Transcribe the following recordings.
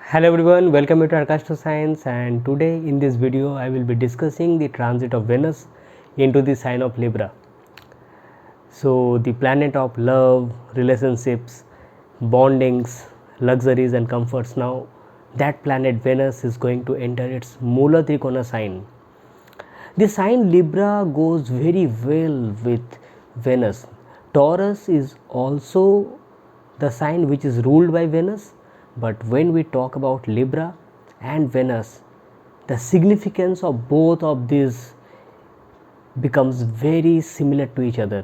Hello everyone, welcome to Astro Science, and today in this video I will be discussing the transit of Venus into the sign of Libra. So the planet of love, relationships, bondings, luxuries and comforts. Now that planet Venus is going to enter its Mula Trikona sign. The sign Libra goes very well with Venus. Taurus is also the sign which is ruled by Venus, but when we talk about Libra and Venus, the significance of both of these becomes very similar to each other.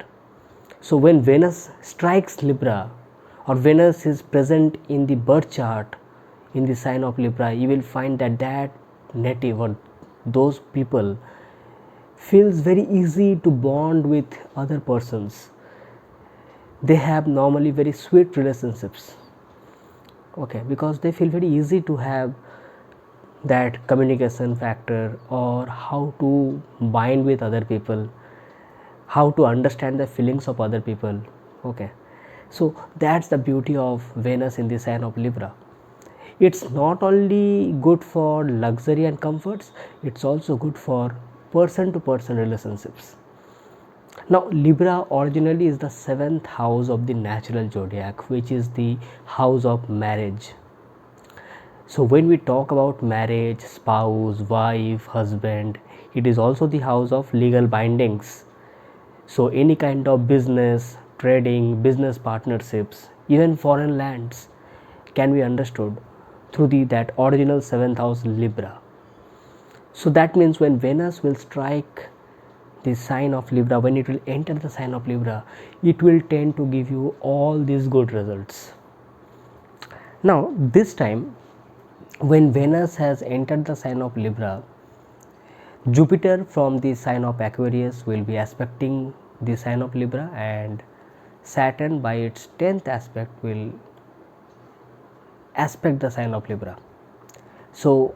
So when Venus strikes Libra or Venus is present in the birth chart in the sign of Libra, you will find that native or those people feels very easy to bond with other persons. They have normally very sweet relationships, because they feel very easy to have that communication factor, or how to bind with other people, how to understand the feelings of other people. So that's the beauty of Venus in the sign of Libra. It's not only good for luxury and comforts, it's also good for person to person relationships. Now Libra originally is the 7th house of the natural zodiac, which is the house of marriage. So when we talk about marriage, spouse, wife, husband, it is also the house of legal bindings. So any kind of business, trading, business partnerships, even foreign lands can be understood through that original 7th house Libra. So that means when Venus will strike the sign of Libra, when it will enter the sign of Libra, it will tend to give you all these good results. Now this time, when Venus has entered the sign of Libra, Jupiter from the sign of Aquarius will be aspecting the sign of Libra, and Saturn by its 10th aspect will aspect the sign of Libra. So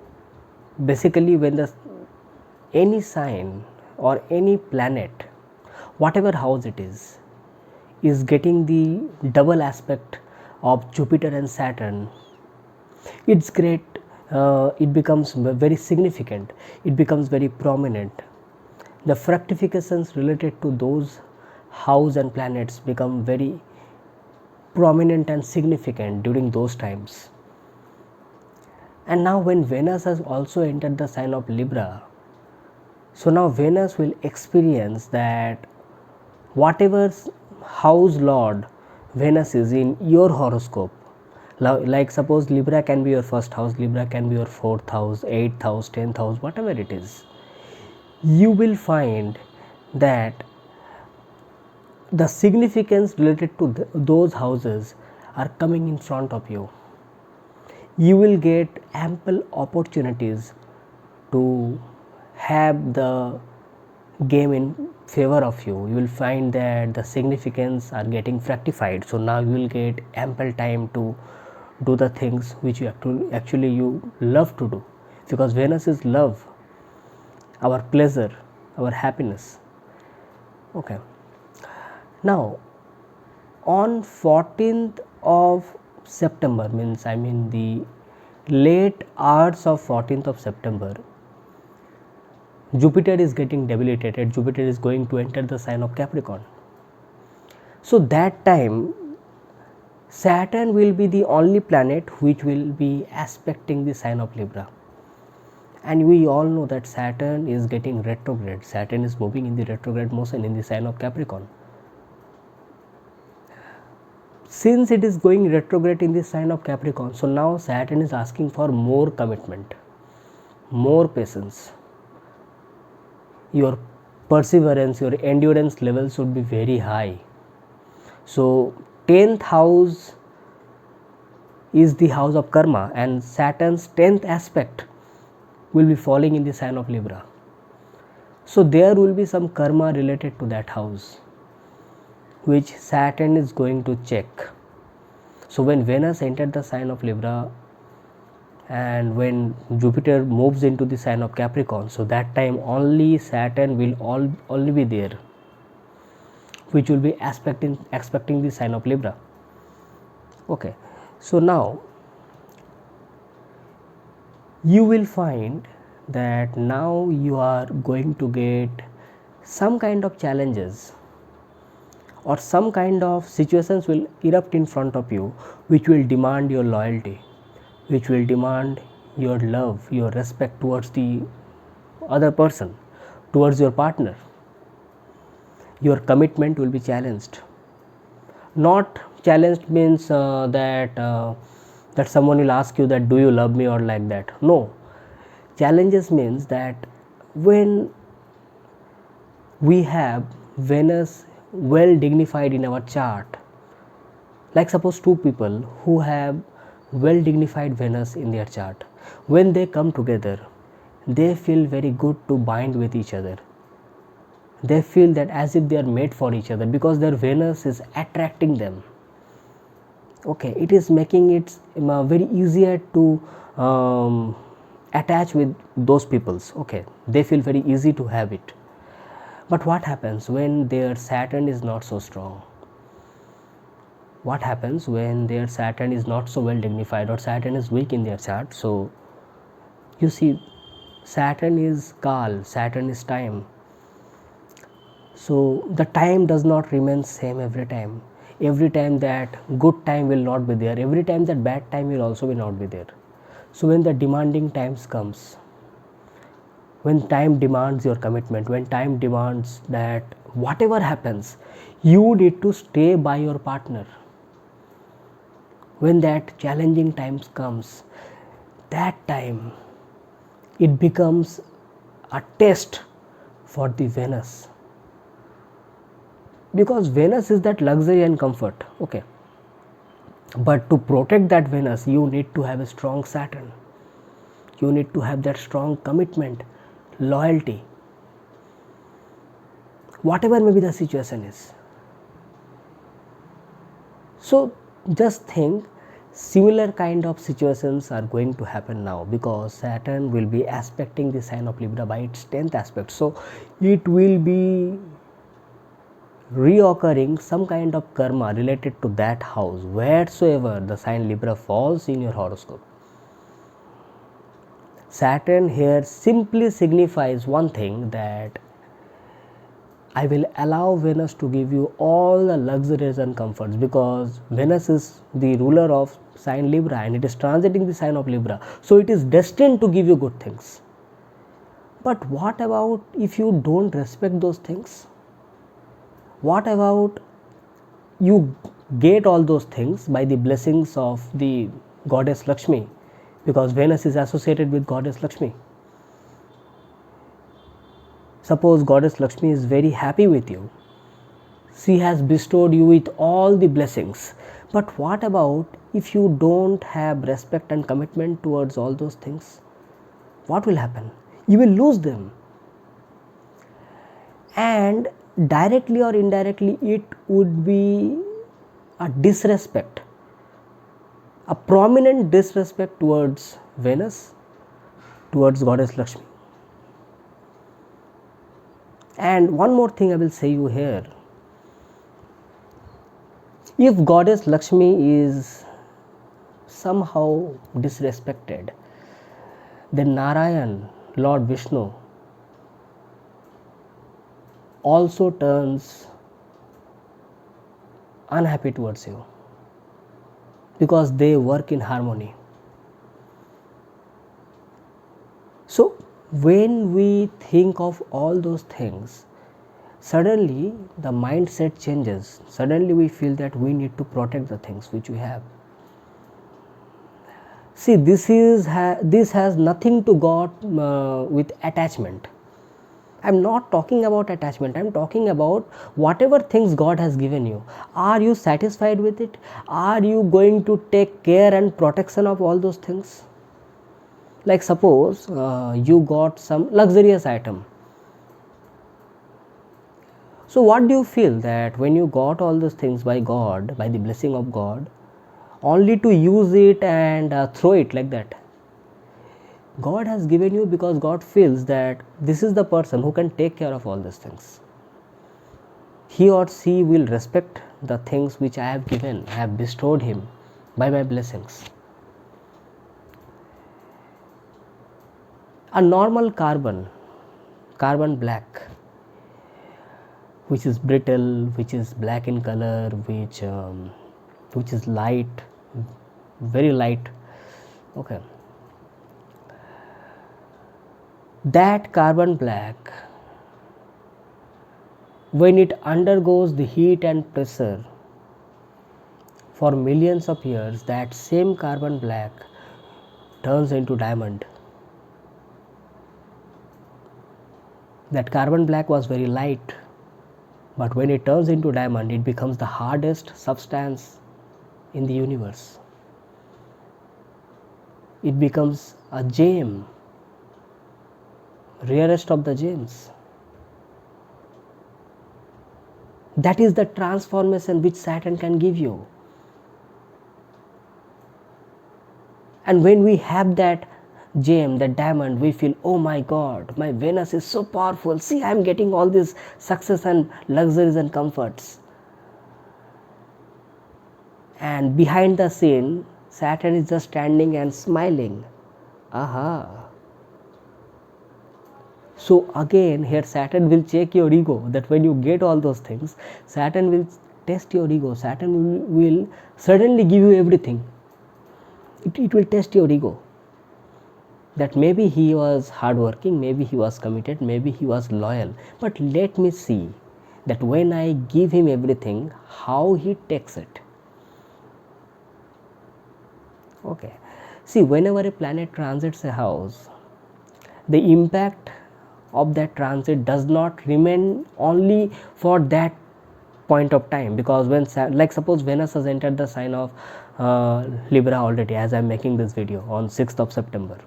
basically when any sign or any planet, whatever house it is getting the double aspect of Jupiter and Saturn, it's great. It becomes very significant, it becomes very prominent. The fructifications related to those house and planets become very prominent and significant during those times. And now when Venus has also entered the sign of Libra, so now Venus will experience that whatever house lord Venus is in your horoscope, like suppose Libra can be your first house, Libra can be your 4th house, 8th house, 10th house, whatever it is, you will find that the significance related to those houses are coming in front of you. You will get ample opportunities to have the game in favor of you. You will find that the significance are getting fructified. So now you will get ample time to do the things which you actually you love to do, because Venus is love, our pleasure, our happiness. Now on 14th of September, the late hours of 14th of September, Jupiter is getting debilitated. Jupiter is going to enter the sign of Capricorn. So that time Saturn will be the only planet which will be aspecting the sign of Libra. And we all know that Saturn is getting retrograde. Saturn is moving in the retrograde motion in the sign of Capricorn. Since it is going retrograde in the sign of Capricorn, so now Saturn is asking for more commitment, more patience. Your perseverance, your endurance level should be very high. So 10th house is the house of karma, and Saturn's 10th aspect will be falling in the sign of Libra. So there will be some karma related to that house, which Saturn is going to check. So when Venus entered the sign of Libra and when Jupiter moves into the sign of Capricorn, so that time only Saturn will only be there, which will be aspecting the sign of Libra. So now you will find that now you are going to get some kind of challenges or some kind of situations will erupt in front of you which will demand your loyalty, which will demand your love, your respect towards the other person, towards your partner. Your commitment will be challenged. Not challenged means that someone will ask you that do you love me or like that. No, challenges means that when we have Venus well dignified in our chart, like suppose two people who have well dignified Venus in their chart, when they come together they feel very good to bind with each other. They feel that as if they are made for each other because their Venus is attracting them. Okay, it is making it very easier to attach with those peoples. Okay, they feel very easy to have it. But what happens when their Saturn is not so strong? What happens when their Saturn is not so well dignified or Saturn is weak in their chart? So you see, Saturn is Kal, Saturn is time. So the time does not remain same every time. Every time that good time will not be there, every time that bad time will also be not be there. So when the demanding times comes, when time demands your commitment, when time demands that whatever happens, you need to stay by your partner. When that challenging times comes, that time it becomes a test for the Venus. Because Venus is that luxury and comfort, okay. But to protect that Venus, you need to have a strong Saturn. You need to have that strong commitment, loyalty, whatever may be the situation is. So just think, similar kind of situations are going to happen now because Saturn will be aspecting the sign of Libra by its 10th aspect. So it will be reoccurring some kind of karma related to that house wheresoever the sign Libra falls in your horoscope. Saturn here simply signifies one thing, that I will allow Venus to give you all the luxuries and comforts, because Venus is the ruler of sign Libra and it is transiting the sign of Libra, so it is destined to give you good things. But what about if you don't respect those things? What about you get all those things by the blessings of the goddess Lakshmi, because Venus is associated with goddess Lakshmi. Suppose goddess Lakshmi is very happy with you, she has bestowed you with all the blessings, but what about if you don't have respect and commitment towards all those things? What will happen? You will lose them, and directly or indirectly it would be a disrespect, a prominent disrespect towards Venus, towards goddess Lakshmi. And one more thing I will say you here, if goddess Lakshmi is somehow disrespected, then Narayan, Lord Vishnu, also turns unhappy towards you, because they work in harmony. So when we think of all those things, suddenly the mindset changes. Suddenly we feel that we need to protect the things which we have. See, this has nothing to do with attachment. I am not talking about attachment, I am talking about whatever things God has given you. Are you satisfied with it? Are you going to take care and protection of all those things? Like suppose you got some luxurious item. So what do you feel that when you got all those things by God, by the blessing of God, only to use it and throw it like that? God has given you because God feels that this is the person who can take care of all these things. He or she will respect the things which I have given, I have bestowed him by my blessings. A normal carbon black, which is brittle, which is black in color, which is light, very light. Okay, that carbon black, when it undergoes the heat and pressure for millions of years, that same carbon black turns into diamond. That carbon black was very light, but when it turns into diamond, it becomes the hardest substance in the universe. It becomes a gem, rarest of the gems. That is the transformation which Saturn can give you. And when we have that gem, that diamond, we feel, oh my God, my Venus is so powerful. See, I am getting all this success and luxuries and comforts. And behind the scene, Saturn is just standing and smiling. Aha. So again, here Saturn will check your ego, that when you get all those things, Saturn will test your ego. Saturn will suddenly give you everything. It will test your ego. That maybe he was hardworking, maybe he was committed, maybe he was loyal. But let me see that when I give him everything, how he takes it. Okay. See, whenever a planet transits a house, the impact of that transit does not remain only for that point of time, because when, like suppose Venus has entered the sign of Libra already, as I am making this video on 6th of September.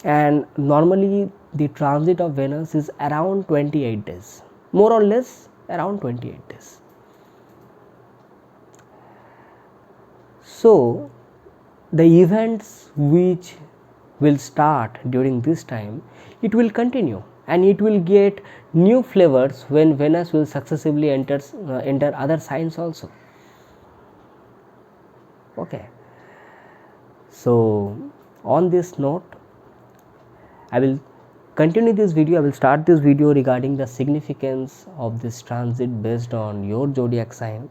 And normally the transit of Venus is around 28 days, more or less around 28 days. So the events which will start during this time, it will continue, and it will get new flavors when Venus will successively enter other signs also. Okay, so on this note, I will continue this video. I will start this video regarding the significance of this transit based on your zodiac sign.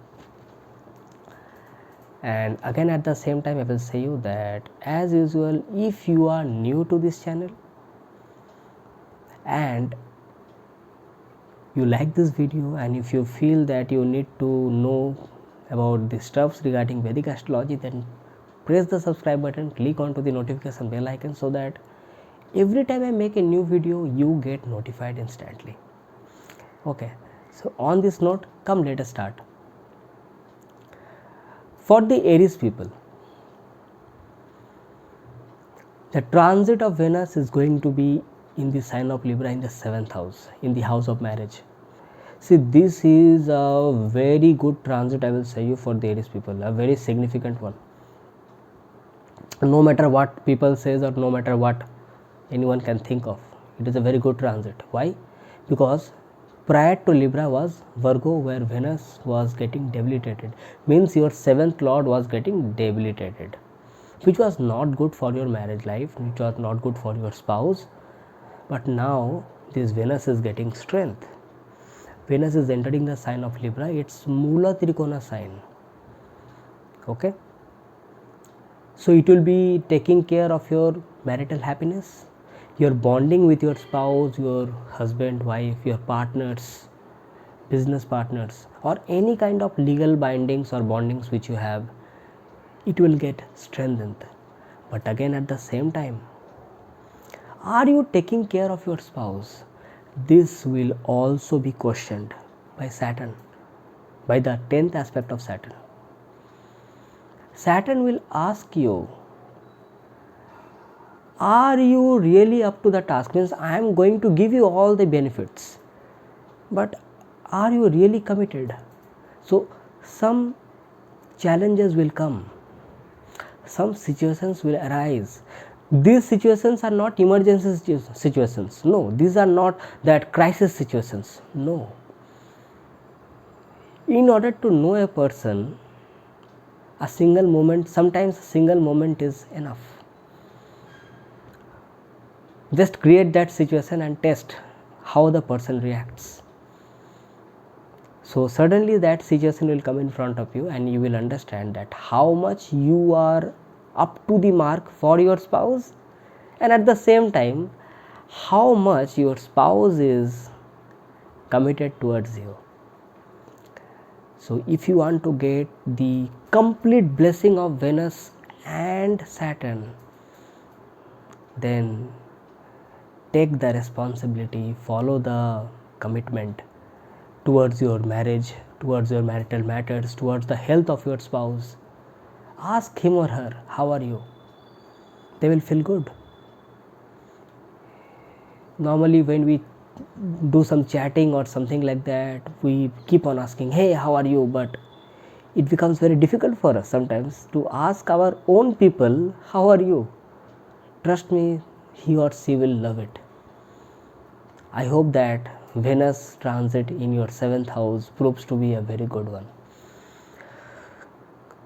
And again, at the same time, I will say you that, as usual, if you are new to this channel and you like this video, and if you feel that you need to know about the stuffs regarding Vedic astrology, then press the subscribe button, click onto the notification bell icon, so that every time I make a new video, you get notified instantly. Okay, so on this note, come let us start. For the Aries people, the transit of Venus is going to be in the sign of Libra in the 7th house, in the house of marriage. See, this is a very good transit, I will say you, for the Aries people, a very significant one. No matter what people says, or no matter what anyone can think of, it is a very good transit. Why? Because prior to Libra was Virgo, where Venus was getting debilitated, means your 7th lord was getting debilitated, which was not good for your marriage life, which was not good for your spouse. But now this Venus is getting strength. Venus is entering the sign of Libra, it's Mula Trikona sign. Okay, so it will be taking care of your marital happiness, your bonding with your spouse, your husband, wife, your partners, business partners, or any kind of legal bindings or bondings which you have, it will get strengthened. But again, at the same time, are you taking care of your spouse? This will also be questioned by Saturn, by the 10th aspect of Saturn. Saturn will ask you, are you really up to the task? Means I am going to give you all the benefits, but are you really committed? So some challenges will come, some situations will arise. These situations are not emergency situations. No, these are not that crisis situations. No. In order to know a person, a single moment, sometimes a single moment is enough. Just create that situation and test how the person reacts. So suddenly that situation will come in front of you and you will understand that how much you are up to the mark for your spouse, and at the same time how much your spouse is committed towards you. So if you want to get the complete blessing of Venus and Saturn, then take the responsibility, follow the commitment towards your marriage, towards your marital matters, towards the health of your spouse. Ask him or her, how are you? They will feel good. Normally when we do some chatting or something like that, we keep on asking, hey, how are you? But it becomes very difficult for us sometimes to ask our own people, how are you? Trust me, he or she will love it. I hope that Venus transit in your 7th house proves to be a very good one.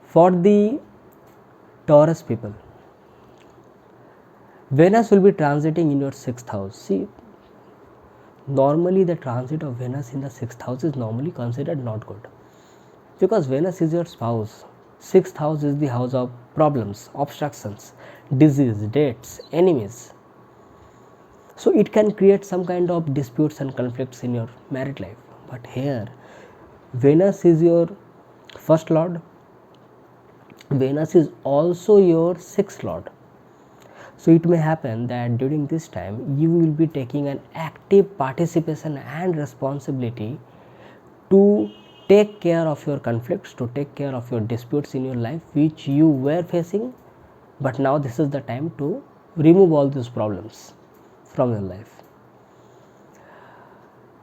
For the Taurus people, Venus will be transiting in your 6th house. See, normally the transit of Venus in the 6th house is normally considered not good, because Venus is your spouse. 6th house is the house of problems, obstructions, disease, dates, enemies. So it can create some kind of disputes and conflicts in your married life. But here, Venus is your first lord. Venus is also your 6th lord. So it may happen that during this time you will be taking an active participation and responsibility to take care of your conflicts, to take care of your disputes in your life which you were facing, but now this is the time to remove all these problems from your life.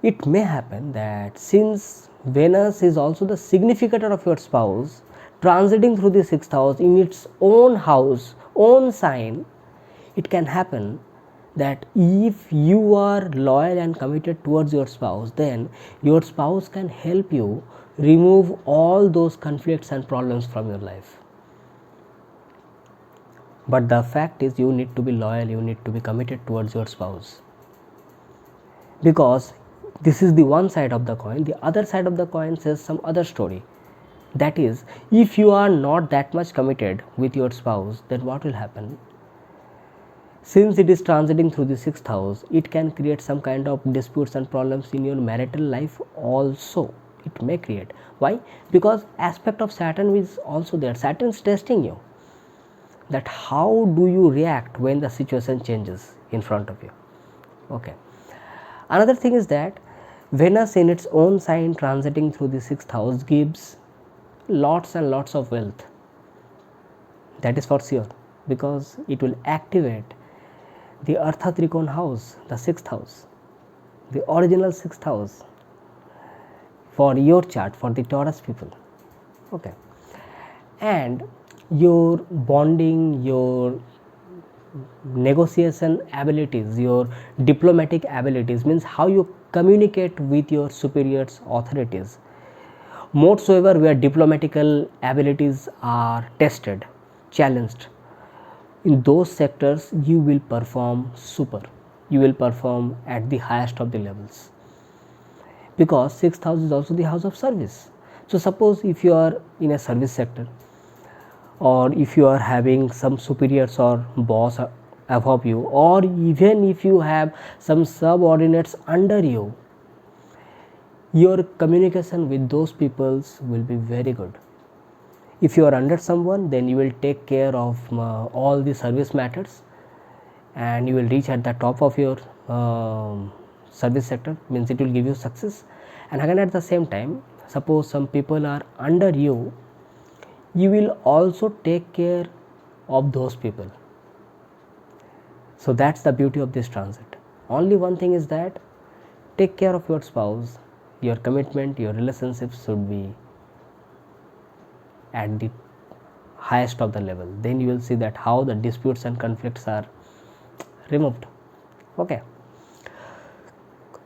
It may happen that since Venus is also the significator of your spouse, transiting through the 6th house in its own house, own sign, it can happen that if you are loyal and committed towards your spouse, then your spouse can help you remove all those conflicts and problems from your life. But the fact is, you need to be loyal, you need to be committed towards your spouse, because this is the one side of the coin. The other side of the coin says some other story. That is, if you are not that much committed with your spouse, then what will happen? Since it is transiting through the 6th house, it can create some kind of disputes and problems in your marital life also. It may create. Why? Because aspect of Saturn is also there. Saturn is testing you, that how do you react when the situation changes in front of you. Okay. Another thing is that Venus in its own sign transiting through the 6th house gives lots and lots of wealth. That is for sure, because it will activate the Artha Trikon house, the 6th house, the original 6th house for your chart, for the Taurus people. Okay. And your bonding, your negotiation abilities, your diplomatic abilities, means how you communicate with your superiors, authorities, moreover where diplomatical abilities are tested, challenged, in those sectors you will perform super, you will perform at the highest of the levels, because 6th house is also the house of service. So suppose if you are in a service sector, or if you are having some superiors or boss above you, or even if you have some subordinates under you, your communication with those peoples will be very good. If you are under someone, then you will take care of all the service matters, and you will reach at the top of your service sector, means it will give you success. And again at the same time, suppose some people are under you, you will also take care of those people. So that's the beauty of this transit. Only one thing is that take care of your spouse. Your commitment, your relationships should be at the highest of the level. Then you will see that how the disputes and conflicts are removed. Okay.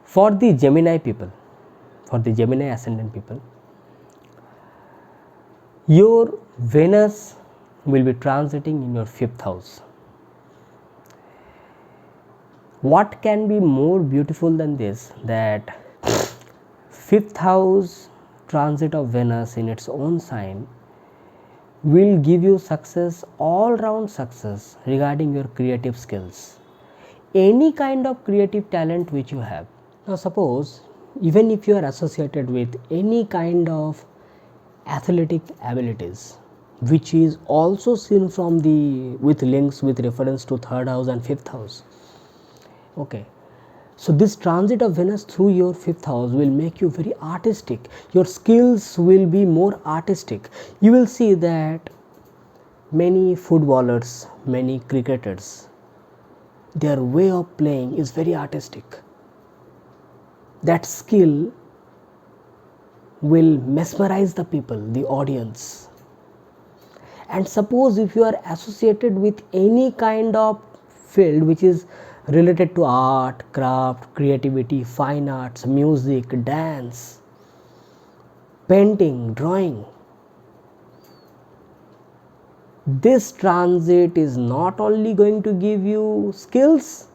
For the Gemini people, for the Gemini ascendant people, your Venus will be transiting in your 5th house. What can be more beautiful than this, that fifth house transit of Venus in its own sign will give you success, all round success regarding your creative skills, any kind of creative talent which you have. Now suppose even if you are associated with any kind of athletic abilities, which is also seen from the with links with reference to third house and fifth house. Okay, so this transit of Venus through your fifth house will make you very artistic. Your skills will be more artistic. You will see that many footballers, many cricketers, their way of playing is very artistic. That skill will mesmerize the people, the audience. And suppose if you are associated with any kind of field which is related to art, craft, creativity, fine arts, music, dance, painting, drawing, this transit is not only going to give you skills,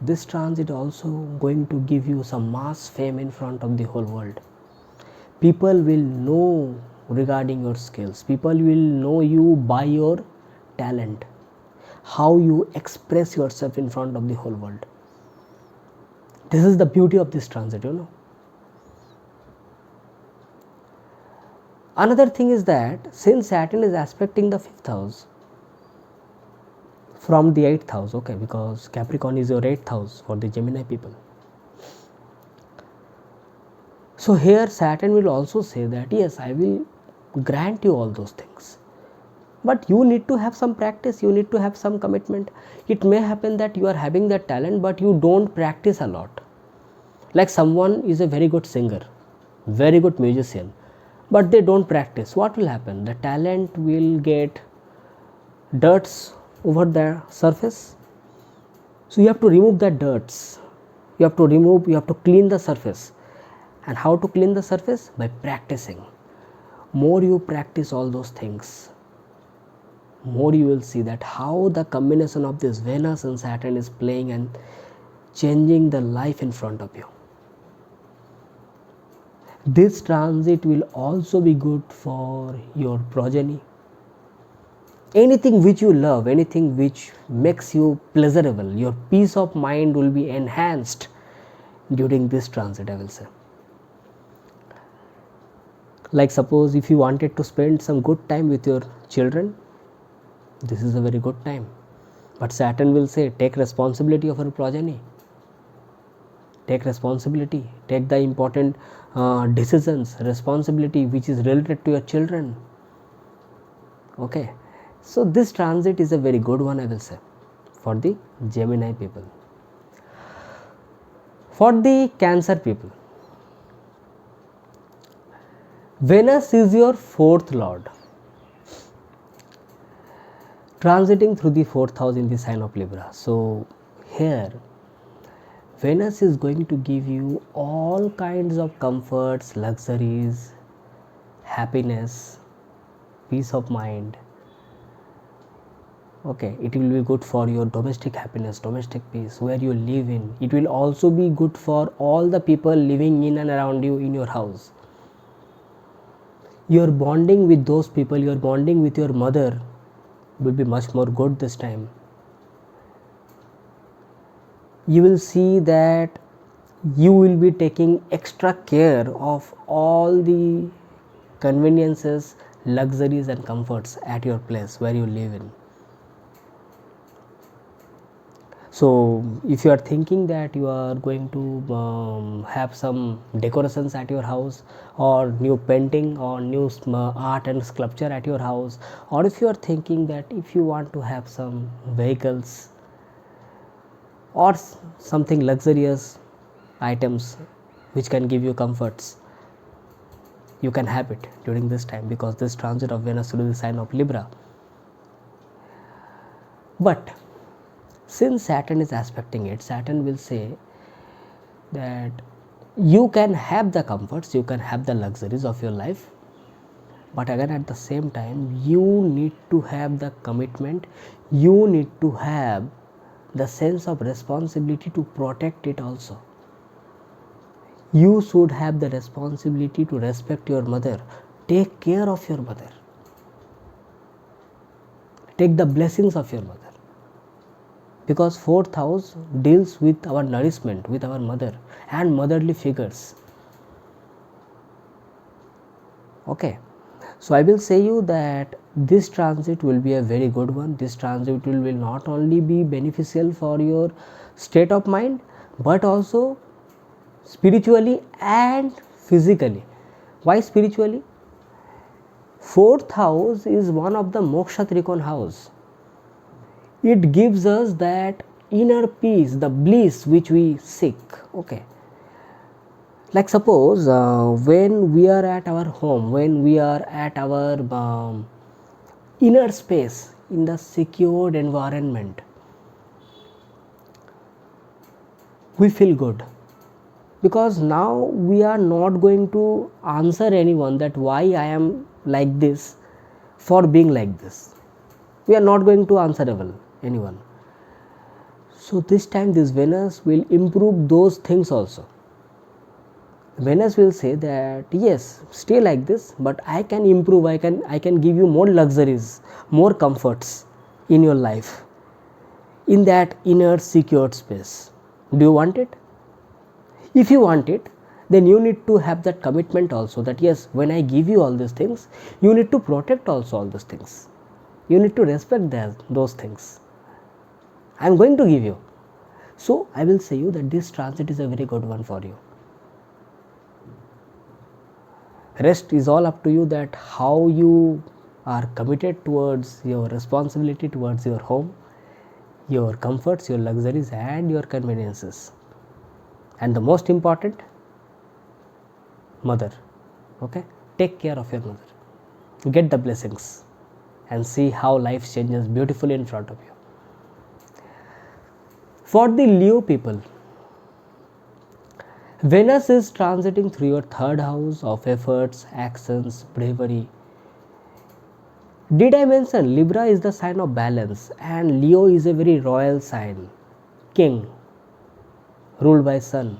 this transit also going to give you some mass fame in front of the whole world. People will know regarding your skills. People will know you by your talent, how you express yourself in front of the whole world. This is the beauty of this transit, you know. Another thing is that since Saturn is aspecting the fifth house from the 8th house, okay, because Capricorn is your 8th house for the Gemini people. So here Saturn will also say that yes, I will grant you all those things, but you need to have some practice, you need to have some commitment. It may happen that you are having that talent but you don't practice a lot. Like someone is a very good singer, very good musician, but they don't practice. What will happen? The talent will get dirts over the surface. So you have to remove that dirts, you have to clean the surface. And how to clean the surface? By practicing. More you practice all those things, more you will see that how the combination of this Venus and Saturn is playing and changing the life in front of you. This transit will also be good for your progeny. Anything which you love, anything which makes you pleasurable, your peace of mind will be enhanced during this transit, I will say. Like suppose if you wanted to spend some good time with your children, this is a very good time. But Saturn will say, take responsibility of your progeny. Take responsibility, take the important decisions, responsibility which is related to your children. Okay, so this transit is a very good one, I will say, for the Gemini people. For the Cancer people, Venus is your fourth lord, transiting through the fourth house in the sign of Libra. So here Venus is going to give you all kinds of comforts, luxuries, happiness, peace of mind. Okay, it will be good for your domestic happiness, domestic peace, where you live in. It will also be good for all the people living in and around you in your house. Your bonding with those people, your bonding with your mother will be much more good this time. You will see that you will be taking extra care of all the conveniences, luxuries and comforts at your place where you live in. So if you are thinking that you are going to have some decorations at your house, or new painting or new art and sculpture at your house, or if you are thinking that if you want to have some vehicles or something luxurious items which can give you comforts, you can have it during this time, because this transit of Venus through the sign of Libra. But since Saturn is aspecting it, Saturn will say that you can have the comforts, you can have the luxuries of your life, but again at the same time you need to have the commitment, you need to have the sense of responsibility to protect it also. You should have the responsibility to respect your mother. Take care of your mother. Take the blessings of your mother. Because 4th house deals with our nourishment, with our mother and motherly figures. Okay. So I will say you that this transit will be a very good one. This transit will not only be beneficial for your state of mind, but also spiritually and physically. Why spiritually? 4th house is one of the moksha trikon house. It gives us that inner peace, the bliss which we seek. Okay. Like suppose when we are at our home, when we are at our inner space, in the secured environment, we feel good. Because now we are not going to answer anyone that why I am like this for being like this. We are not going to answerable anyone. So this time this Venus will improve those things also. Venus will say that yes, stay like this, but I can improve, I can give you more luxuries, more comforts in your life, in that inner secured space. Do you want it? If you want it, then you need to have that commitment also, that yes, when I give you all these things, you need to protect also all those things. You need to respect those things. I am going to give you. So I will say you that this transit is a very good one for you. Rest is all up to you, that how you are committed towards your responsibility towards your home, your comforts, your luxuries and your conveniences. And the most important, mother. Okay, take care of your mother. Get the blessings and see how life changes beautifully in front of you. For the Leo people, Venus is transiting through your 3rd house of efforts, actions, bravery. Did I mention Libra is the sign of balance and Leo is a very royal sign, king, ruled by sun.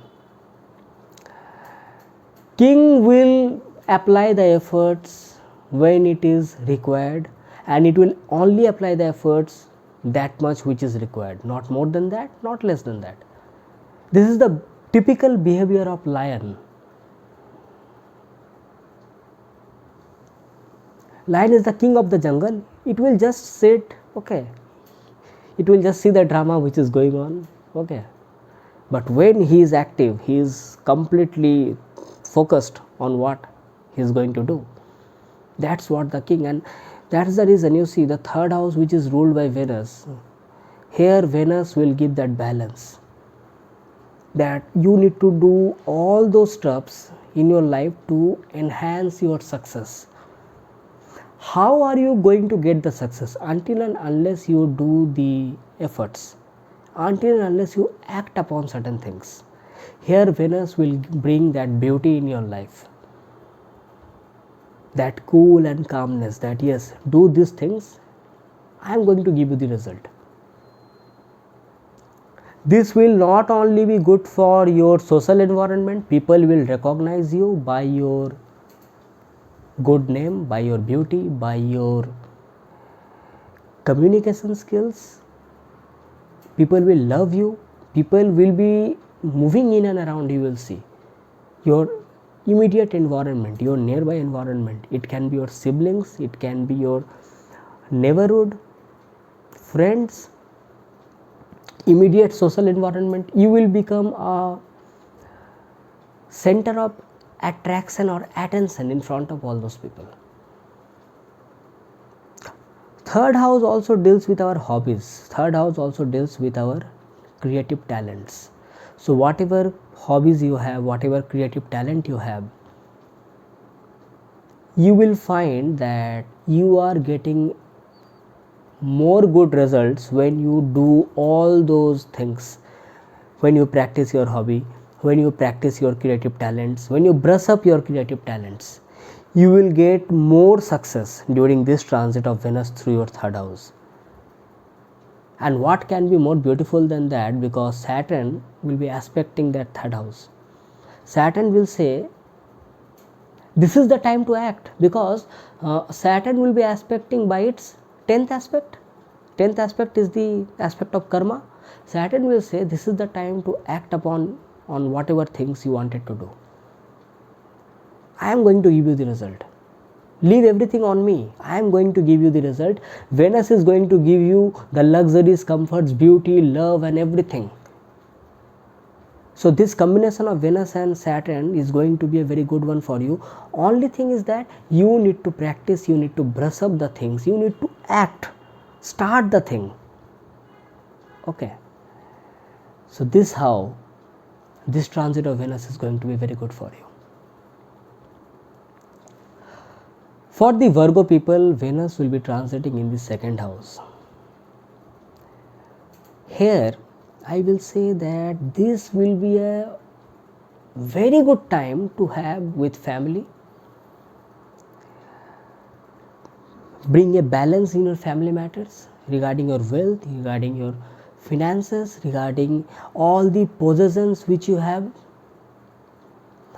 King will apply the efforts when it is required, and it will only apply the efforts that much which is required, not more than that, not less than that. This is the typical behavior of lion. Lion is the king of the jungle. It will just sit, okay. It will just see the drama which is going on, okay. But when he is active, he is completely focused on what he is going to do. That's what the king, and that's the reason you see the 3rd house which is ruled by Venus. Here Venus will give that balance, that you need to do all those steps in your life to enhance your success. How are you going to get the success? Until and unless you do the efforts, until and unless you act upon certain things. Here Venus will bring that beauty in your life, that cool and calmness, that yes, do these things, I am going to give you the result. This will not only be good for your social environment, people will recognize you by your good name, by your beauty, by your communication skills. People will love you, people will be moving in and around, you will see. Your immediate environment, your nearby environment, it can be your siblings, it can be your neighborhood, friends, immediate social environment. You will become a center of attraction or attention in front of all those people. 3rd house also deals with our hobbies. 3rd house also deals with our creative talents. So whatever hobbies you have, whatever creative talent you have, you will find that you are getting more good results when you do all those things. When you practice your hobby, when you practice your creative talents, when you brush up your creative talents, you will get more success during this transit of Venus through your 3rd house. And what can be more beautiful than that, because Saturn will be aspecting that third house. Saturn will say this is the time to act, because Saturn will be aspecting by its 10th aspect. 10th aspect is the aspect of karma. Saturn will say this is the time to act upon on whatever things you wanted to do. I am going to give you the result. Leave everything on me. I am going to give you the result. Venus is going to give you the luxuries, comforts, beauty, love and everything. So this combination of Venus and Saturn is going to be a very good one for you. Only thing is that you need to practice, you need to brush up the things, you need to act, start the thing. Okay. So this how this transit of Venus is going to be very good for you. For the Virgo people, Venus will be transiting in the second house. Here, I will say that this will be a very good time to have with family. Bring a balance in your family matters regarding your wealth, regarding your finances, regarding all the possessions which you have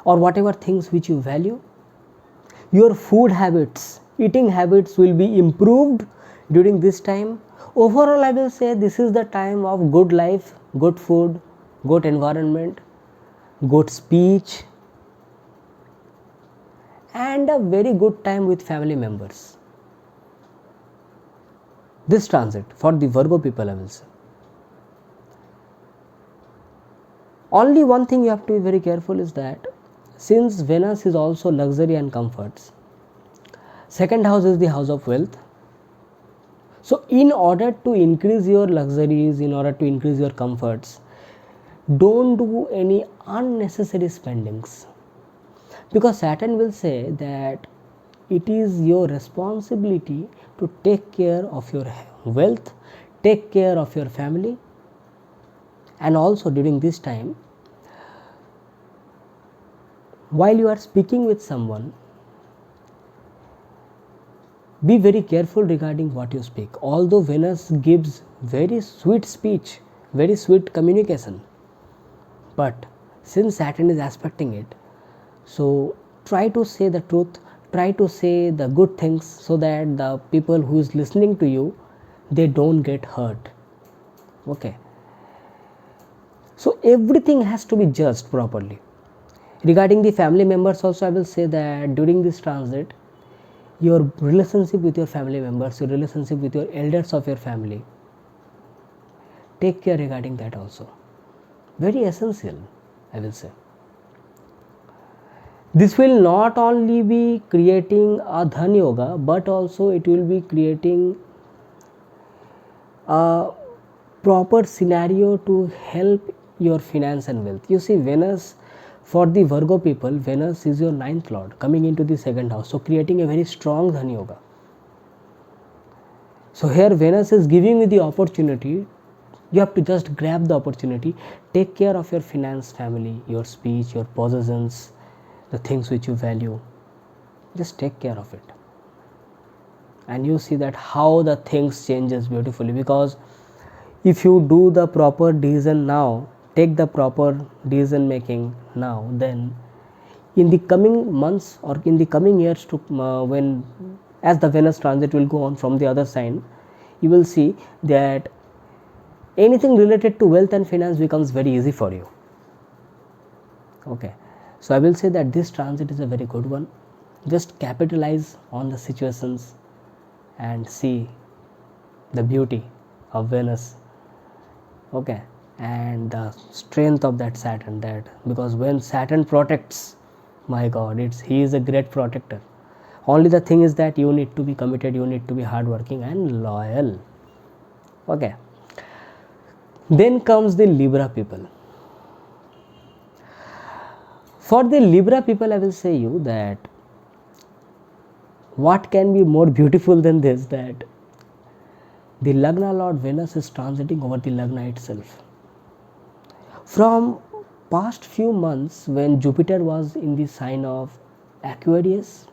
or whatever things which you value. Your food habits, eating habits will be improved during this time. Overall, I will say this is the time of good life, good food, good environment, good speech, and a very good time with family members. This transit for the Virgo people, I will say. Only one thing you have to be very careful is that since Venus is also luxury and comforts, second house is the house of wealth. So in order to increase your luxuries, in order to increase your comforts, don't do any unnecessary spendings, because Saturn will say that it is your responsibility to take care of your wealth, take care of your family, and also during this time, while you are speaking with someone, be very careful regarding what you speak. Although Venus gives very sweet speech, very sweet communication, but since Saturn is aspecting it, so try to say the truth, try to say the good things, so that the people who is listening to you, they don't get hurt. Okay. So everything has to be judged properly. Regarding the family members also, I will say that during this transit, your relationship with your family members, your relationship with your elders of your family, take care regarding that also. Very essential, I will say. This will not only be creating a Dhan Yoga, but also it will be creating a proper scenario to help your finance and wealth. You see, Venus, for the Virgo people, Venus is your 9th lord coming into the second house, so creating a very strong Dhan Yoga. So here Venus is giving you the opportunity. You have to just grab the opportunity, take care of your finance, family, your speech, your possessions, the things which you value. Just take care of it, and you see that how the things changes beautifully. Because if you do the proper decision now, take the proper decision making now, then in the coming months or in the coming years to when as the Venus transit will go on from the other sign, you will see that anything related to wealth and finance becomes very easy for you. Okay, so I will say that this transit is a very good one. Just capitalize on the situations and see the beauty of Venus. Okay, and the strength of that Saturn, that because when Saturn protects, my God, he is a great protector. Only the thing is that you need to be committed, you need to be hardworking and loyal. Okay, then comes the Libra people. For the Libra people, I will say you that what can be more beautiful than this, that the Lagna Lord Venus is transiting over the Lagna itself. From past few months, when Jupiter was in the sign of Aquarius,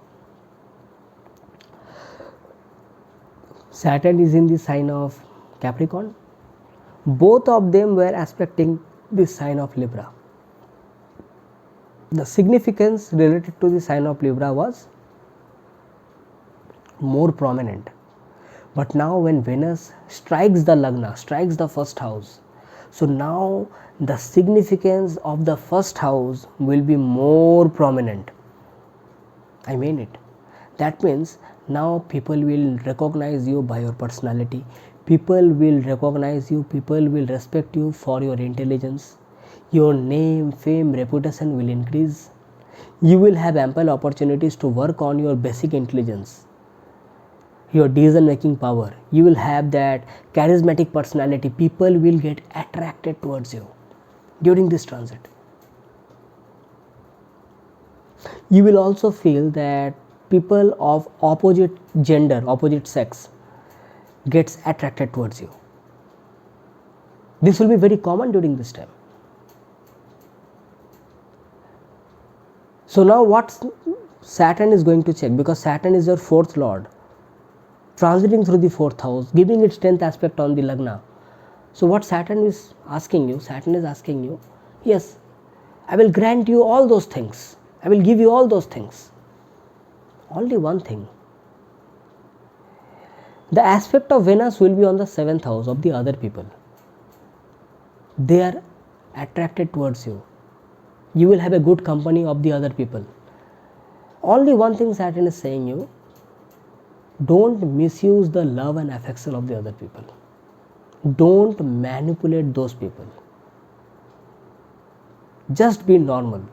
Saturn is in the sign of Capricorn, both of them were aspecting this sign of Libra. The significance related to the sign of Libra was more prominent. But now when Venus strikes the Lagna, strikes the first house, so now the significance of the first house will be more prominent. I mean it. That means now people will recognize you by your personality. People will recognize you, people will respect you for your intelligence. Your name, fame, reputation will increase. You will have ample opportunities to work on your basic intelligence, your decision making power. You will have that charismatic personality. People will get attracted towards you during this transit. You will also feel that people of opposite gender, opposite sex gets attracted towards you. This will be very common during this time. So now what Saturn is going to check, because Saturn is your fourth lord, transiting through the fourth house, giving its 10th aspect on the Lagna. So what Saturn is asking you, yes, I will grant you all those things. I will give you all those things. Only one thing. The aspect of Venus will be on the 7th house of the other people. They are attracted towards you. You will have a good company of the other people. Only one thing Saturn is saying you, don't misuse the love and affection of the other people. Don't manipulate those people. Just be normal.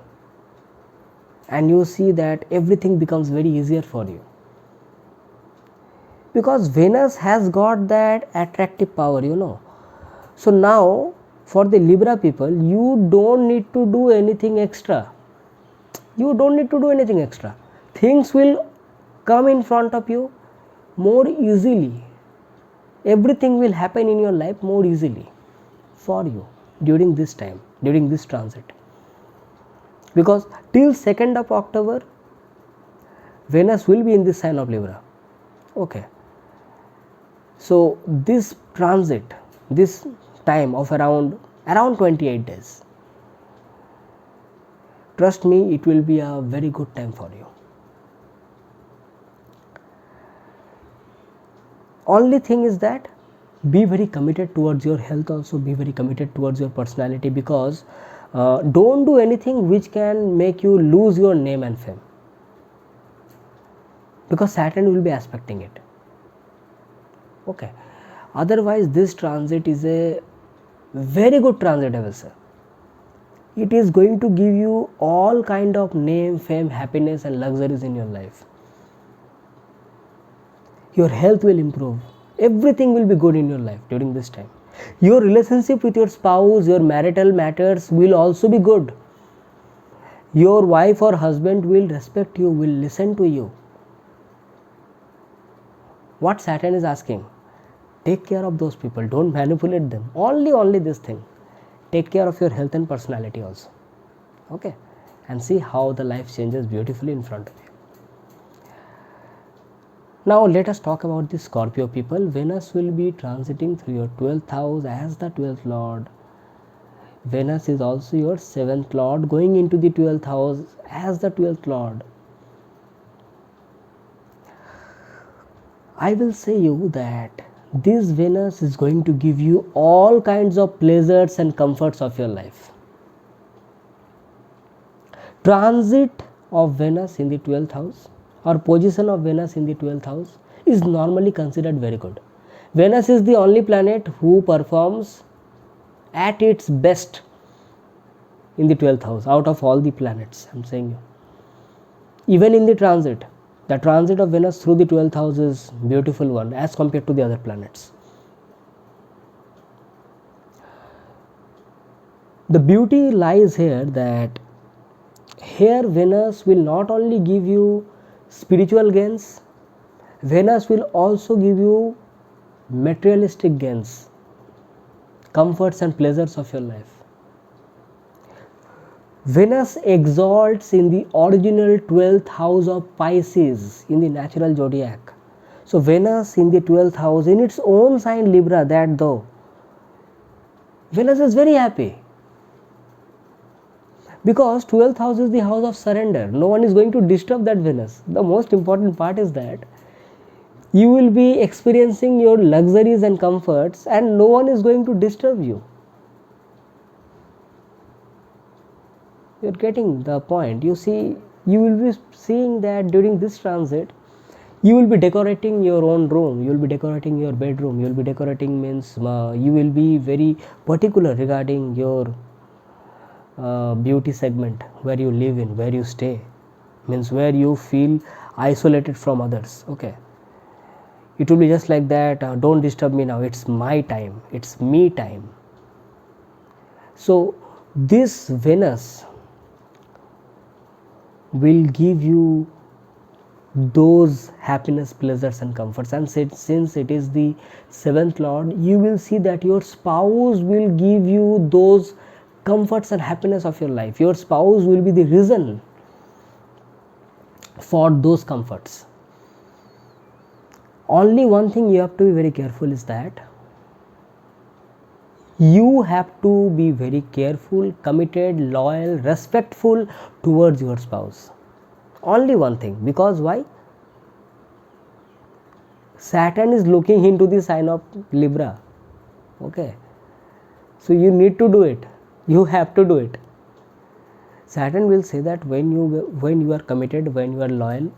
And you see that everything becomes very easier for you. Because Venus has got that attractive power, you know. So now, for the Libra people, you don't need to do anything extra. You don't need to do anything extra. Things will come in front of you more easily. Everything will happen in your life more easily for you during this time, during this transit. Because till 2nd of October, Venus will be in this sign of Libra. Okay. So this transit, this time of around 28 days, trust me, it will be a very good time for you. Only thing is that be very committed towards your health, also be very committed towards your personality, because don't do anything which can make you lose your name and fame, because Saturn will be aspecting it. Okay. Otherwise this transit is a very good transit, I will say. It is going to give you all kind of name, fame, happiness and luxuries in your life. Your health will improve. Everything will be good in your life during this time. Your relationship with your spouse, your marital matters will also be good. Your wife or husband will respect you, will listen to you. What Saturn is asking, take care of those people, don't manipulate them. Only this thing. Take care of your health and personality also. Okay. And see how the life changes beautifully in front of you. Now let us talk about the Scorpio people. Venus will be transiting through your 12th house as the 12th lord. Venus is also your 7th lord, going into the 12th house as the 12th lord. I will say you that this Venus is going to give you all kinds of pleasures and comforts of your life. Transit of Venus in the 12th house or position of Venus in the 12th house is normally considered very good. Venus is the only planet who performs at its best in the 12th house out of all the planets, I am saying you. Even in the transit of Venus through the 12th house is beautiful one as compared to the other planets. The beauty lies here that here Venus will not only give you spiritual gains, Venus will also give you materialistic gains, comforts and pleasures of your life. Venus exalts in the original 12th house of Pisces in the natural zodiac. So Venus in the 12th house in its own sign Libra, that though Venus is very happy, because 12th house is the house of surrender. No one is going to disturb that Venus. The most important part is that you will be experiencing your luxuries and comforts and no one is going to disturb you. You are getting the point. You see, you will be seeing that during this transit, you will be decorating your own room, you will be decorating your bedroom, you will be decorating means you will be very particular regarding your beauty segment, where you live in, where you stay, means where you feel isolated from others. Okay, it will be just like that, don't disturb me now, it's my time, it's me time. So this Venus will give you those happiness, pleasures and comforts, and since it is the 7th lord, you will see that your spouse will give you those comforts and happiness of your life. Your spouse will be the reason for those comforts. Only one thing you have to be very careful is that you have to be very careful, committed, loyal, respectful towards your spouse. Only one thing. Because why? Saturn is looking into the sign of Libra. Okay, so you need to do it, you have to do it. Saturn will say that when you are committed, when you are loyal,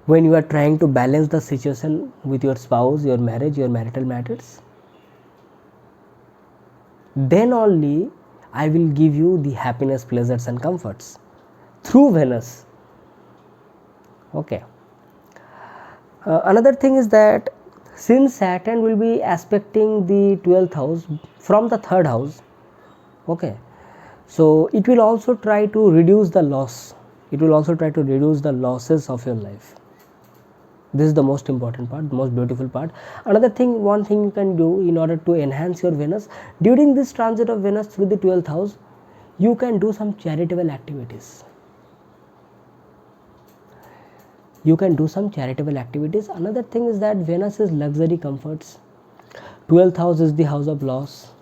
when you are trying to balance the situation with your spouse, your marriage, your marital matters, then only I will give you the happiness, pleasures and comforts through Venus. Okay. Another thing is that since Saturn will be aspecting the 12th house from the 3rd house, okay, so it will also try to reduce the loss, it will also try to reduce the losses of your life. This is the most important part, the most beautiful part. Another thing, one thing you can do in order to enhance your Venus, during this transit of Venus through the 12th house, you can do some charitable activities. You can do some charitable activities. Another thing is that Venus is luxury comforts. 12th house is the house of loss.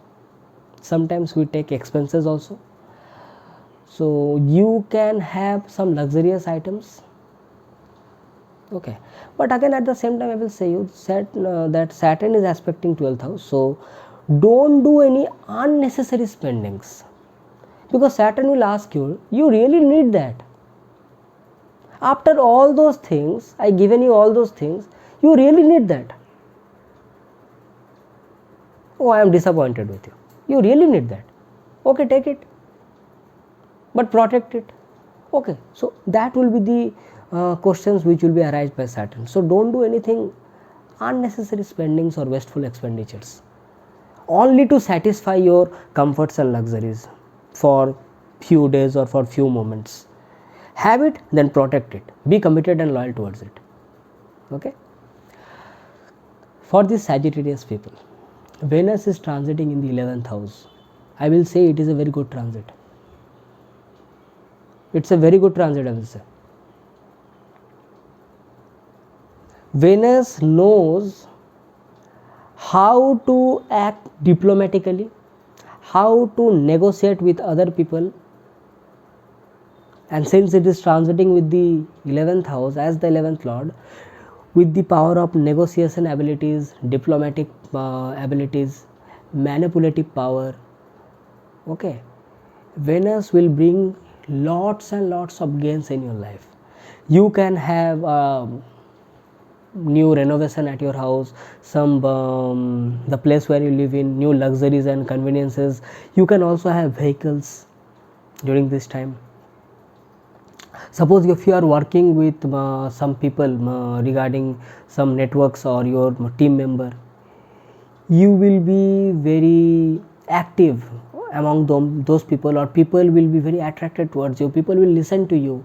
Sometimes we take expenses also. So you can have some luxurious items. Okay, but again at the same time I will say you that Saturn is aspecting 12th house. So don't do any unnecessary spendings, because Saturn will ask you, you really need that? After all those things, I given you all those things, you really need that? Oh, I am disappointed with you. You really need that? Okay, take it, but protect it. Okay, so that will be the questions which will be arised by Saturn. So don't do anything unnecessary spendings or wasteful expenditures, only to satisfy your comforts and luxuries for few days or for few moments. Have it, then protect it, be committed and loyal towards it. Okay. For these Sagittarius people, Venus is transiting in the 11th house. I will say it is a very good transit. It's a very good transit, I will say. Venus knows how to act diplomatically, how to negotiate with other people, and since it is transiting with the 11th house as the 11th lord, with the power of negotiation abilities, diplomatic abilities, manipulative power, okay, Venus will bring lots and lots of gains in your life. You can have new renovation at your house, some the place where you live in, new luxuries and conveniences. You can also have vehicles during this time. Suppose if you are working with some people regarding some networks or your team member, you will be very active among those people, or people will be very attracted towards you, people will listen to you.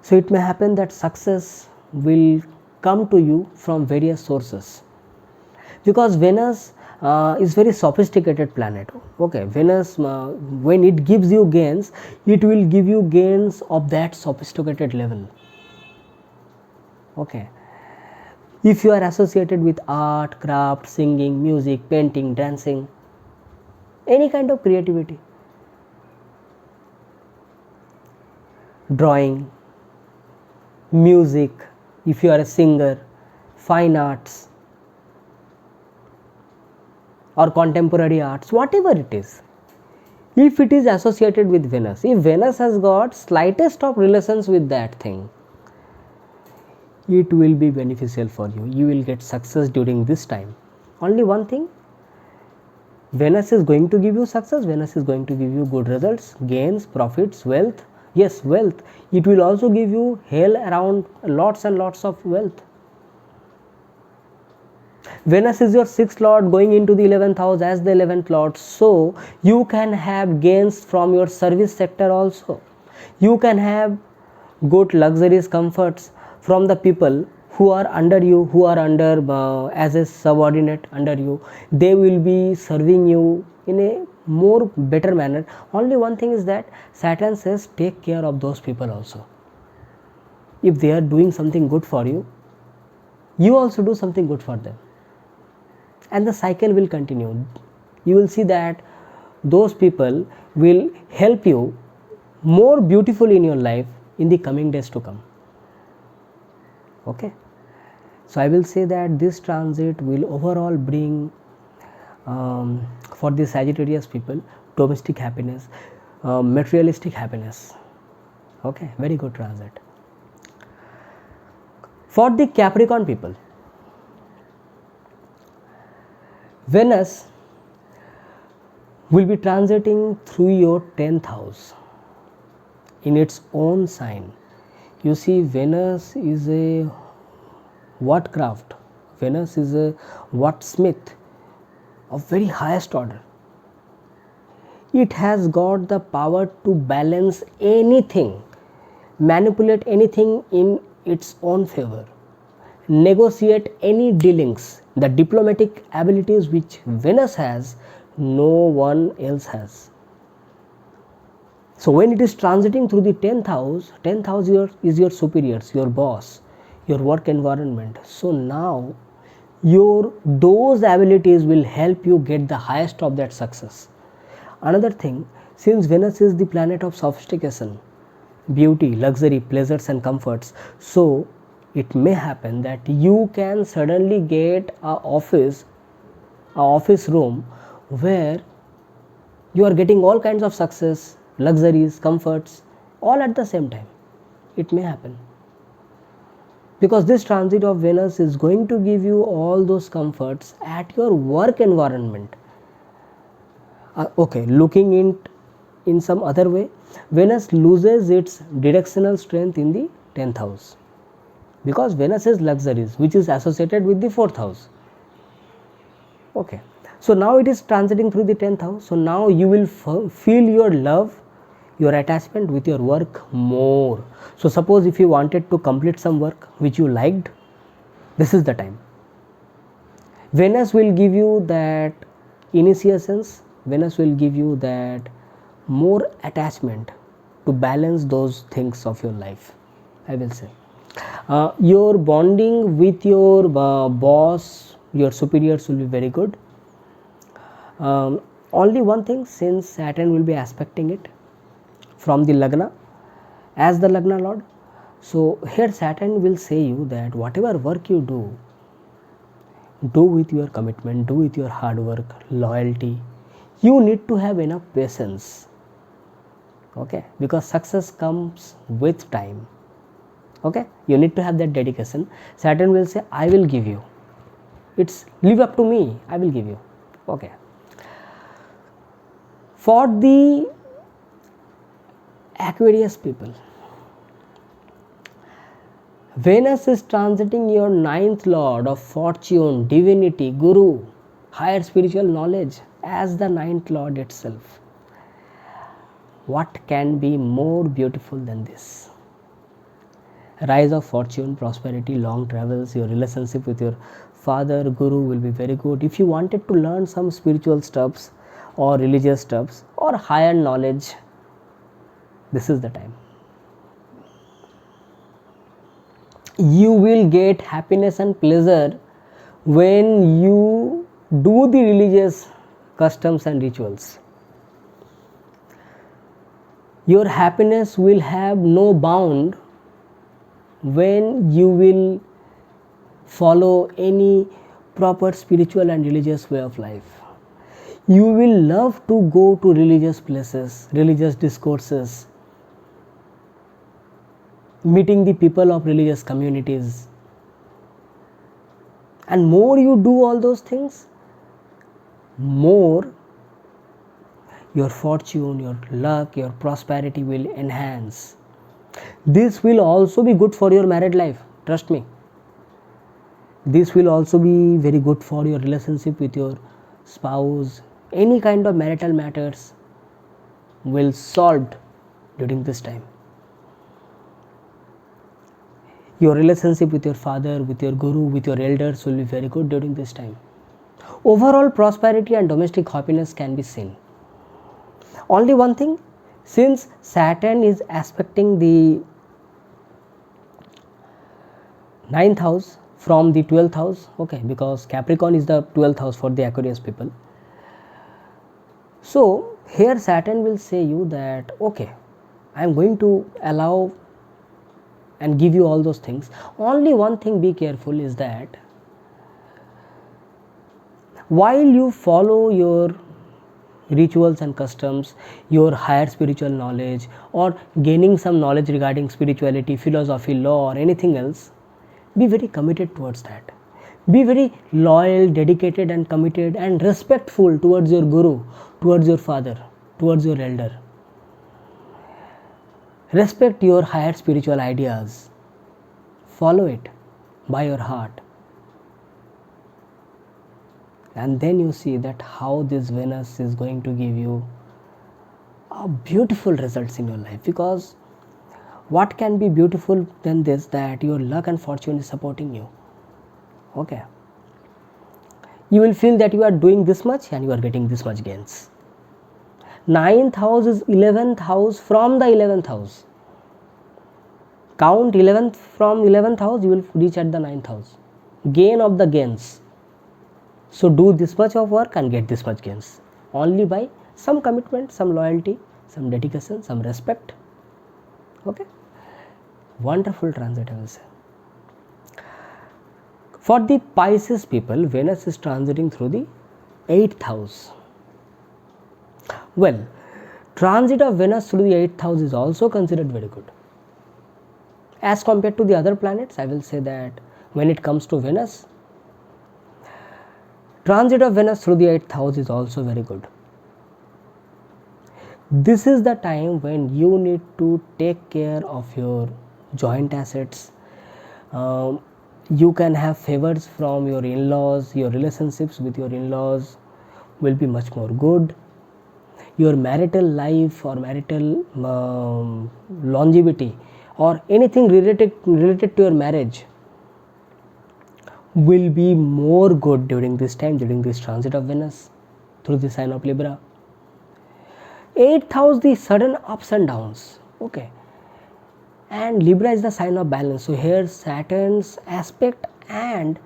So it may happen that success will come to you from various sources, because Venus is very sophisticated planet. Okay, Venus when it gives you gains, it will give you gains of that sophisticated level. Okay, If you are associated with art, craft, singing, music, painting, dancing, any kind of creativity, drawing, music, if you are a singer, fine arts or contemporary arts, whatever it is, if it is associated with Venus, if Venus has got slightest of relations with that thing, it will be beneficial for you. You will get success during this time. Only one thing, Venus is going to give you success, Venus is going to give you good results, gains, profits, wealth. Yes, wealth. It will also give you hell around, lots and lots of wealth. Venus is your 6th lord going into the 11th house as the 11th lord, so you can have gains from your service sector also. You can have good luxuries, comforts from the people who are under you, who are under as a subordinate under you. They will be serving you in a more better manner. Only one thing is that Saturn says take care of those people also. If they are doing something good for you, you also do something good for them, and the cycle will continue. You will see that those people will help you more beautifully in your life in the coming days to come. Okay, so I will say that this transit will overall bring for the Sagittarius people domestic happiness, materialistic happiness. Okay, very good transit. For the Capricorn people, Venus will be transiting through your 10th house in its own sign. You see, Venus is a workcraft, Venus is a wordsmith of very highest order. It has got the power to balance anything, manipulate anything in its own favor, negotiate any dealings. The diplomatic abilities which Venus has, no one else has. So when it is transiting through the 10th house, 10th house is your superiors, your boss, your work environment. So now those abilities will help you get the highest of that success. Another thing, since Venus is the planet of sophistication, beauty, luxury, pleasures and comforts, so it may happen that you can suddenly get a office room where you are getting all kinds of success, luxuries, comforts, all at the same time. It may happen because this transit of Venus is going to give you all those comforts at your work environment. Okay, looking in some other way, Venus loses its directional strength in the 10th house because Venus is luxuries, which is associated with the 4th house. Okay, so now it is transiting through the 10th house. So now you will feel your love, your attachment with your work more. So suppose if you wanted to complete some work which you liked, this is the time. Venus will give you that initiations, Venus will give you that more attachment to balance those things of your life, I will say. Your bonding with your boss, your superiors will be very good. Only one thing, since Saturn will be aspecting it from the Lagna as the Lagna Lord, so here Saturn will say you that whatever work you do with your commitment, do with your hard work, loyalty. You need to have enough patience, okay, because success comes with time. Okay, you need to have that dedication. Saturn will say, I will give you, it's leave up to me, I will give you. Okay, for the Aquarius people, Venus is transiting your 9th lord of fortune, divinity, guru, higher spiritual knowledge as the 9th lord itself. What can be more beautiful than this? Rise of fortune, prosperity, long travels, your relationship with your father, guru will be very good. If you wanted to learn some spiritual stuffs or religious stuffs or higher knowledge, this is the time. You will get happiness and pleasure when you do the religious customs and rituals. Your happiness will have no bound when you will follow any proper spiritual and religious way of life. You will love to go to religious places, religious discourses, meeting the people of religious communities. And more you do all those things, more your fortune, your luck, your prosperity will enhance. This will also be good for your married life, trust me. This will also be very good for your relationship with your spouse. Any kind of marital matters will solved during this time. Your relationship with your father, with your guru, with your elders will be very good during this time. Overall prosperity and domestic happiness can be seen. Only one thing, since Saturn is aspecting the 9th house from the 12th house, okay, because Capricorn is the 12th house for the Aquarius people. So here Saturn will say you that, okay, I am going to allow and give you all those things. Only one thing, be careful, is that while you follow your rituals and customs, your higher spiritual knowledge, or gaining some knowledge regarding spirituality, philosophy, law, or anything else, be very committed towards that. Be very loyal, dedicated and committed and respectful towards your guru, towards your father, towards your elder. Respect your higher spiritual ideas. Follow it by your heart. And then you see that how this Venus is going to give you beautiful results in your life. Because what can be beautiful than this, that your luck and fortune is supporting you. Okay. You will feel that you are doing this much and you are getting this much gains. 9th house is 11th house from the 11th house. Count 11th from 11th house, you will reach at the 9th house. Gain of the gains. So do this much of work and get this much gains. Only by some commitment, some loyalty, some dedication, some respect. Okay. Wonderful transit, I will say. For the Pisces people, Venus is transiting through the 8th house. Well, transit of Venus through the 8th house is also considered very good. As compared to the other planets, I will say that when it comes to Venus, transit of Venus through the 8th house is also very good. This is the time when you need to take care of your joint assets. You can have favors from your in-laws. Your relationships with your in-laws will be much more good. Your marital life or marital longevity or anything related to your marriage will be more good during this time, during this transit of Venus through the sign of Libra. 8th house, the sudden ups and downs. Okay. And Libra is the sign of balance. So here Saturn's aspect and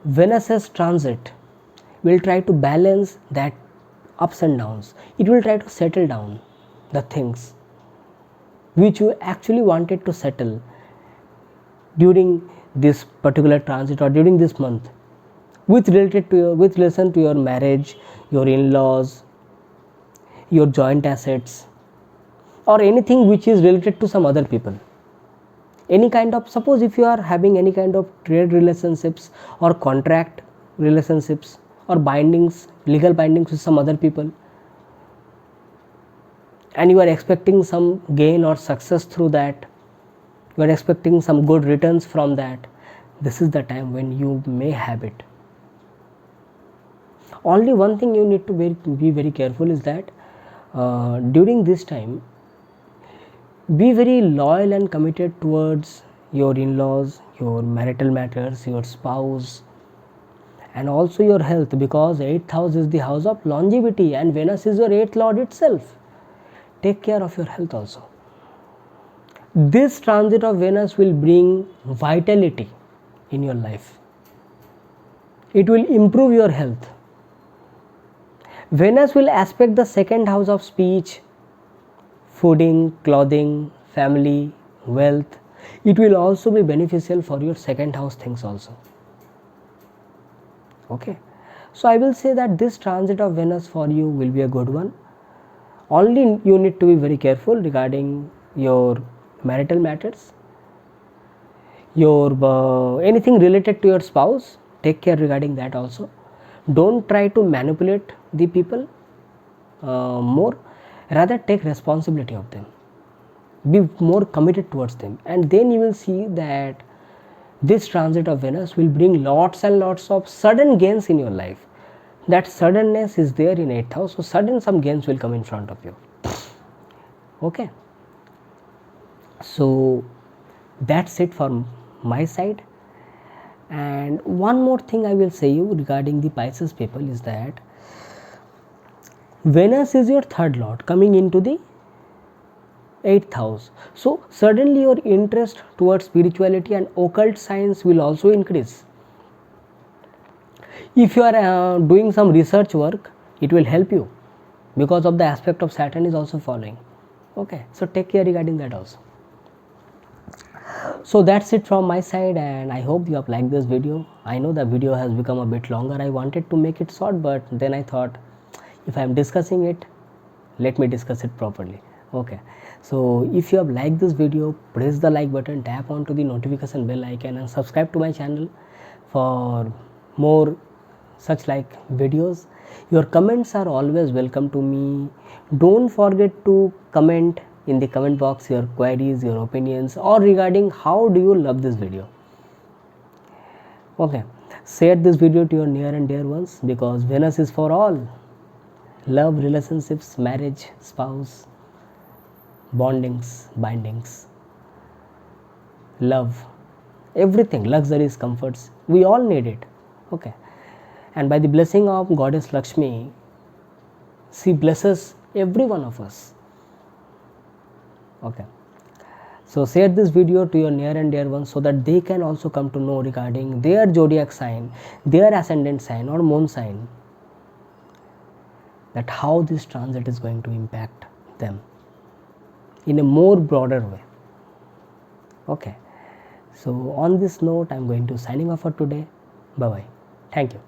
Venus's transit will try to balance that ups and downs. It will try to settle down the things which you actually wanted to settle during this particular transit or during this month with relation to your marriage, your in-laws, your joint assets, or anything which is related to some other people. Any kind of, suppose if you are having any kind of trade relationships or contract relationships or bindings, legal bindings with some other people, and you are expecting some gain or success through that, you are expecting some good returns from that, this is the time when you may have it. Only one thing you need to be very careful is that during this time, be very loyal and committed towards your in-laws, your marital matters, your spouse, and also your health, because 8th house is the house of longevity and Venus is your 8th lord itself. Take care of your health also. This transit of Venus will bring vitality in your life. It will improve your health. Venus will aspect the second house of speech, fooding, clothing, family, wealth. It will also be beneficial for your second house things also. Okay, so I will say that this transit of Venus for you will be a good one. Only you need to be very careful regarding your marital matters, your anything related to your spouse. Take care regarding that also. Don't try to manipulate the people more, rather take responsibility of them, be more committed towards them, and then you will see that this transit of Venus will bring lots and lots of sudden gains in your life. That suddenness is there in 8th house, so sudden some gains will come in front of you. Okay, so that's it from my side. And one more thing I will say you regarding the Pisces people is that Venus is your third lord coming into the 8th house. So suddenly your interest towards spirituality and occult science will also increase. If you are doing some research work, it will help you because of the aspect of Saturn is also following. Okay, so take care regarding that also. So that's it from my side, and I hope you have liked this video. I know the video has become a bit longer. I wanted to make it short, but then I thought if I am discussing it, let me discuss it properly. Okay, so if you have liked this video, press the like button, tap onto the notification bell icon and subscribe to my channel for more such like videos. Your comments are always welcome to me. Don't forget to comment in the comment box your queries, your opinions, or regarding how do you love this video. Okay, share this video to your near and dear ones, because Venus is for all. Love, relationships, marriage, spouse, bondings, bindings, love, everything, luxuries, comforts, we all need it. Okay, and by the blessing of Goddess Lakshmi, she blesses every one of us. Okay, so share this video to your near and dear ones so that they can also come to know regarding their zodiac sign, their ascendant sign or moon sign, that how this transit is going to impact them in a more broader way. Okay, so on this note, I am going to signing off for today. Bye bye. Thank you.